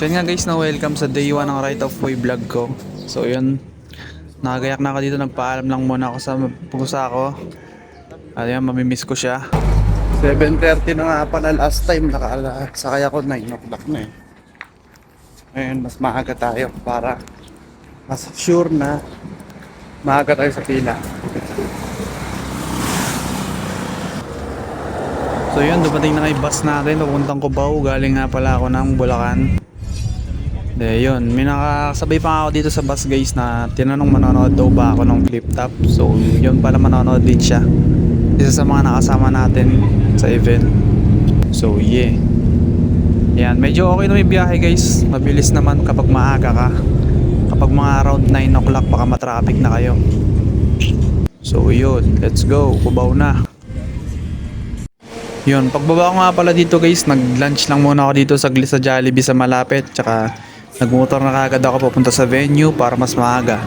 So yun nga guys, na welcome sa day 1 ng Right of Way vlog ko. So yun, nakagayak na ako dito, nagpaalam lang muna ako sa pusa ko. At yan, mamimiss ko siya. 7:30 na nga pala last time, sakay ako 9 o'clock na eh. Ngayon, mas maaga tayo para mas sure na maaga tayo sa pila. So yun, dumating na kay bus natin, papuntang Cubao. Galing nga pala ako ng Bulacan. Yun, may nakasabay pa ako dito sa bus guys na tinanong manonood daw ba ako ng flip top. So yun pala, manonood din siya. Isa sa mga nakasama natin sa event. So yeah. Yan, medyo okay na yung biyahe guys. Mabilis naman kapag maaga ka. Kapag mga around 9 o'clock baka matraffic na kayo. So yun, let's go, Cubao na. Yun, pagbaba ko nga pala dito guys, nag-lunch lang muna ako dito saglit sa Jollibee sa malapit. Tsaka nagmotor na kagad ako papunta sa venue para mas maaga.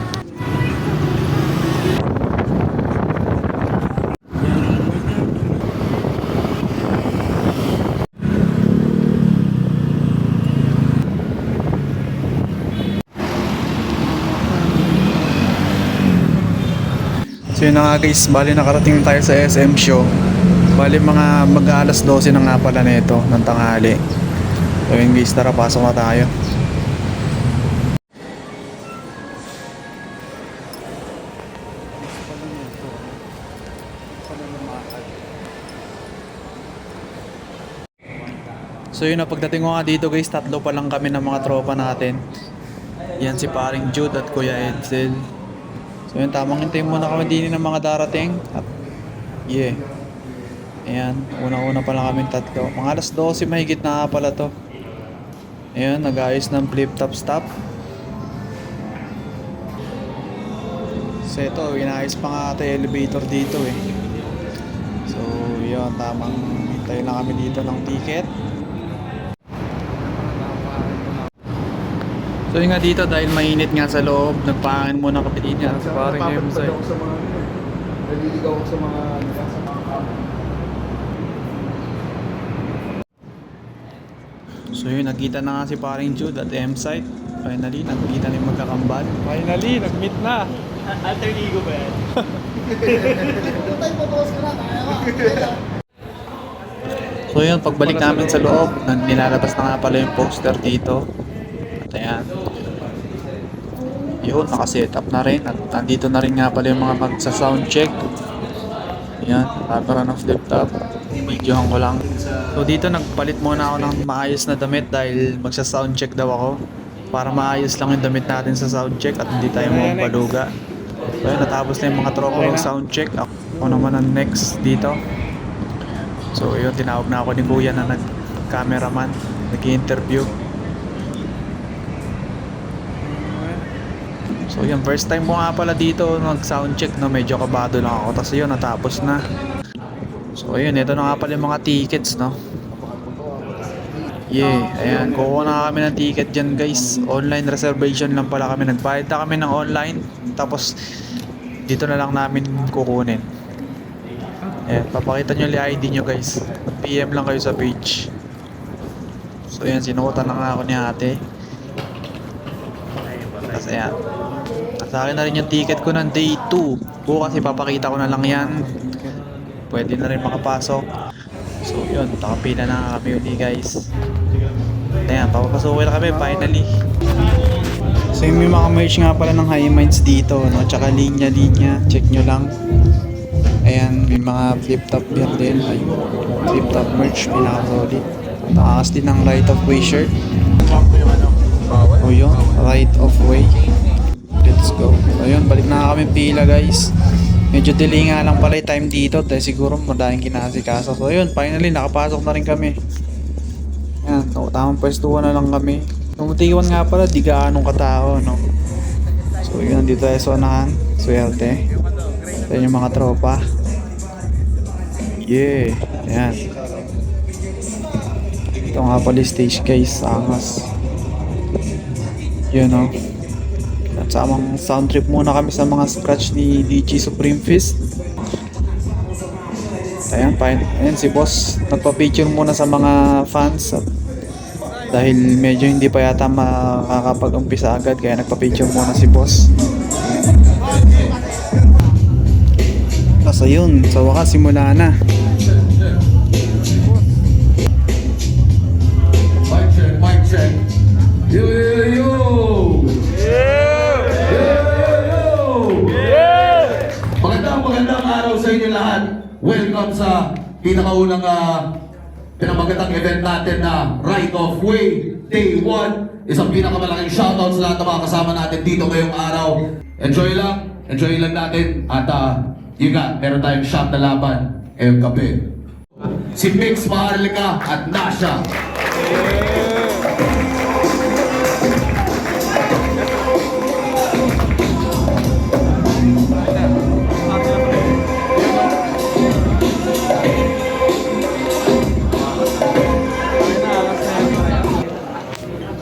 So yun na nga guys, bali nakarating tayo sa SM show. Bali mga mag-alas 12 na nga pala nito ng tanghali. So yun guys, tara pasok na tayo. So yun na, pagdating ko nga dito guys, tatlo pa lang kami ng mga tropa natin. Yan si paring Jude at Kuya Edsel. So yun, tamang hintayin muna kami din ng mga darating. At yeah. Ayan, unang-una pa lang kaming tatlo. Mga alas 12 mahigit na pala to. Ayan, nag-ayos ng flip top stop. So ito, inaayos pa nga ata yung elevator dito eh. So yun, tamang hintay lang kami dito ng ticket. So yun nga dito, dahil mainit nga sa loob, nagpangin muna kami dito sa paring Emsay. Naliligaw ako sa mga So yun, nagkita na nga si paring Jude at M-Site. Finally, nagkita na yung magkakambal. Finally, nag-meet na. alter ego ba yan? So yun, pagbalik namin sa loob, nilalabas na nga pala yung poster dito. At ayan. Yun, naka-setup na rin. At nandito na rin nga pala yung mga magsa-soundcheck. Ayan, background of laptop. Videohan ko lang. So dito nagpalit muna ako ng maayos na damit dahil magsa-soundcheck daw ako. Para maayos lang yung damit natin sa soundcheck at hindi tayo mapaluga. So yun, natapos na yung mga tropa ng soundcheck. Ako naman ang next dito. So yun, tinawag na ako ni Kuya na nag-cameraman, nag-interview. So yun, first time ko nga pala dito nag-soundcheck, no, medyo kabado lang ako. Tapos yun, natapos na. So ayun, ito na nga pala yung mga tickets, no. Yeah, ayan, kukuha na kami ng ticket dyan guys. Online reservation lang pala kami. Nagbayad na kami ng online. Tapos dito na lang namin kukunin. Ayan, papakita nyo yung ID nyo guys. PM lang kayo sa page. So ayan, sinukutan na nga ako ni ate. Tapos ayan, sa akin na rin yung ticket ko ng day 2. Bukas ipapakita ko na lang yan. Pwede na rin makapasok. So yun, nakapila na nga kami uli guys. Ayan, papapasukin na kami finally. So yung may mga merch nga pala ng High Minds dito, no? Tsaka linya-linya, check nyo lang. Ayan, may mga flip-top beer din. Ay, flip-top merch, pinaka-solid. Nakakas din ng Right of Way shirt. O yun, Right of Way. Let's go. Ayun, balik na kami pila guys. Medyo delay nga lang pala yung time dito dahil siguro madaming kinasikaso. So yun, finally nakapasok na rin kami. Yan, no, tamang pwestuhan na lang kami. Yung mutiwan nga pala, di gaanong katao, no. So yun, nandito tayo sa unahan. Swerte. Yan yung mga tropa. Yeah, yan. Ito nga pala stage guys, angas. Yun, no. At samang sound trip muna kami sa mga scratch ni DJ Supreme Fist. Ayan, fine. Ayan si boss, nagpa-picture muna sa mga fans. At Dahil medyo hindi pa yata makakapag-umpisa agad, kaya nagpa-picture muna si boss. So yun, sa wakas simula na. Mic check. Yo, yo, yo! Magandang araw sa inyo lahat. Welcome sa pinakaunang pinamagatang event natin na Right of Way Day 1. Isang pinakamalaking shoutout sa lahat ng mga kasama natin dito ngayong araw. Enjoy lang natin. At yun nga, meron tayong shot na laban ngayong gabi. Si Mix Maharlika at Nasha.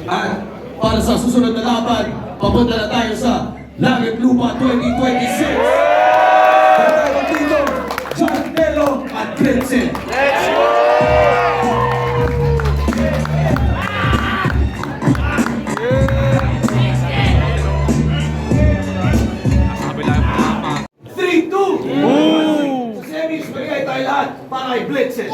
At para sa susunod na laban, papunta na tayo sa Langit Lupa 2026. Katawag dito, John Nelo at Vincent. Three, two! Sa semis, magigay tayo lahat para kay Blitzen.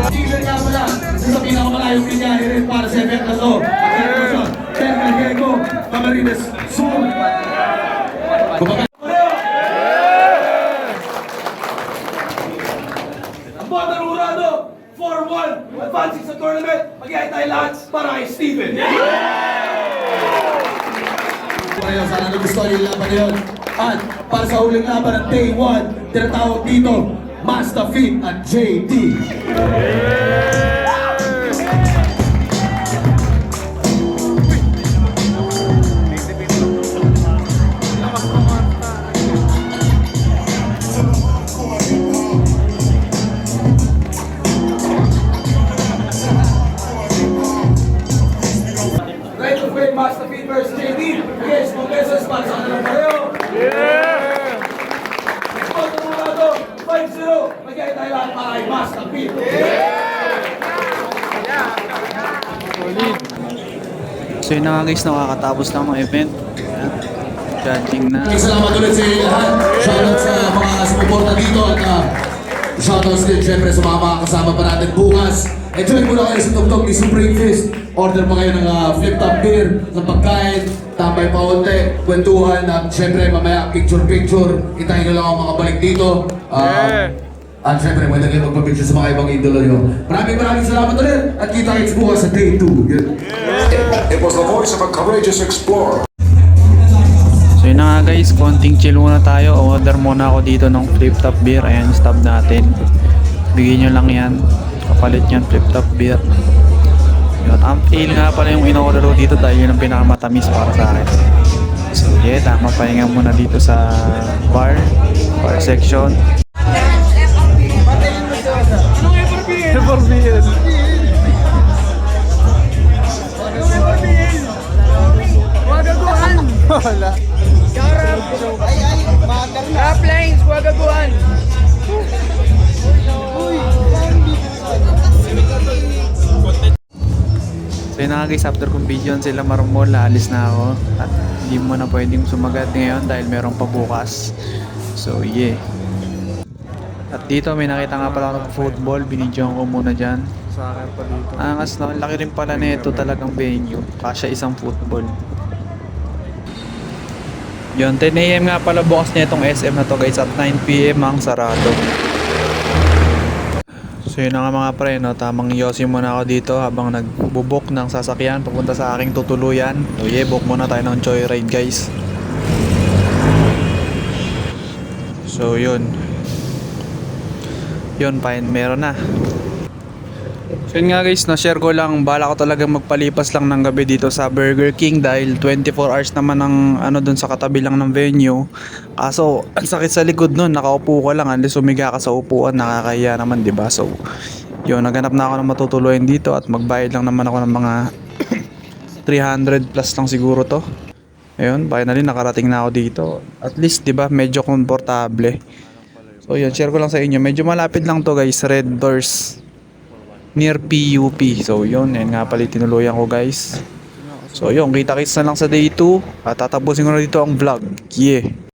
Steven nga pala, sa pinakamalayong pinyahe rin para sa event na to. At yan po siya, Ken Gallego, Camarines Sur. Ang Bata Rurado, 4-1, advancing sa tournament, mag-iay tayo lahat para kay Steven. Sana nagustuhan yung laban na yun. At para sa huling laban ng Day 1, tinatawag dito, Master Fit at JD. Right of way, Master Fit versus JD. Yes, mga beses para sa kanilang pareho. Bata Rurado, 5-0. Mag-iay tayo lahat para kay Master Fit. So yun na nga guys, nakakatapos ng mga event. Judging na. Salamat ulit sa inyo lahat. Shoutout sa mga sumuporta dito at shoutouts din syempre sa mga kasama pa natin bukas. Enjoy muna kayo sa tugtog ni Supreme Fist. Order pa kayo ng flip-top beer, sa pagkain, tambay pa konti, kwentuhan, at syempre mamaya picture-picture. Itayin nyo lang ako makabalik dito. At syempre, pwede kayo magpapicture sa mga ibang idolo nyo. Maraming salamat ulit at kita-kits bukas sa Day 2. It was the voice of a courageous explorer. So yun na nga guys, konting chill muna tayo. Order muna ako dito ng flip top beer. Ayan yung stub natin. Bigyan nyo lang yan. Kapalit yan, flip top beer. Yun, ang ale nga pala yung in-order ko dito dahil yun ang pinakamatamis para sa akin. So yeah, tama pahinga muna dito sa bar section. Wala. Airplanes, wagaguan. So yun na nga guys, after kong video sila marmol, alis na ako. At hindi mo na pwedeng sumagat ngayon dahil meron pa bukas. So yeah. At dito may nakita nga pala ako ng football, binidyoan ko muna dyan. Sa akin pa dito. Angas no, laki rin pala nito talagang venue. Kasya isang football. Yun, 10 AM nga pala bukas na itong SM na to guys. At 9 PM ang sarado. So yun na nga mga pre, no? Tamang yosi muna ako dito habang nagbubok ng sasakyan papunta sa aking tutuluyan. So yeah, book muna tayo ng joyride guys. So yun. Yun, fine, meron na. So yun nga guys, na-share ko lang, bala ko talaga magpalipas lang ng gabi dito sa Burger King dahil 24 hours naman ang ano dun sa katabi lang ng venue. Kaso ang sakit sa likod nun, nakaupo ka lang, unless umiga ka sa upuan, nakakahiya naman, 'di ba? So yun, naghanap na ako ng matutuluyan dito at magbayad lang naman ako ng mga 300 plus lang siguro to. Ayun, finally nakarating na ako dito. At least 'di ba, medyo komportable. So yun, share ko lang sa inyo. Medyo malapit lang to guys, Red Doors near PUP. So yun nga pala tinuluyan ko guys. So yun, kita-kits na lang sa day 2 at tatapusin ko na dito ang vlog. Yeah.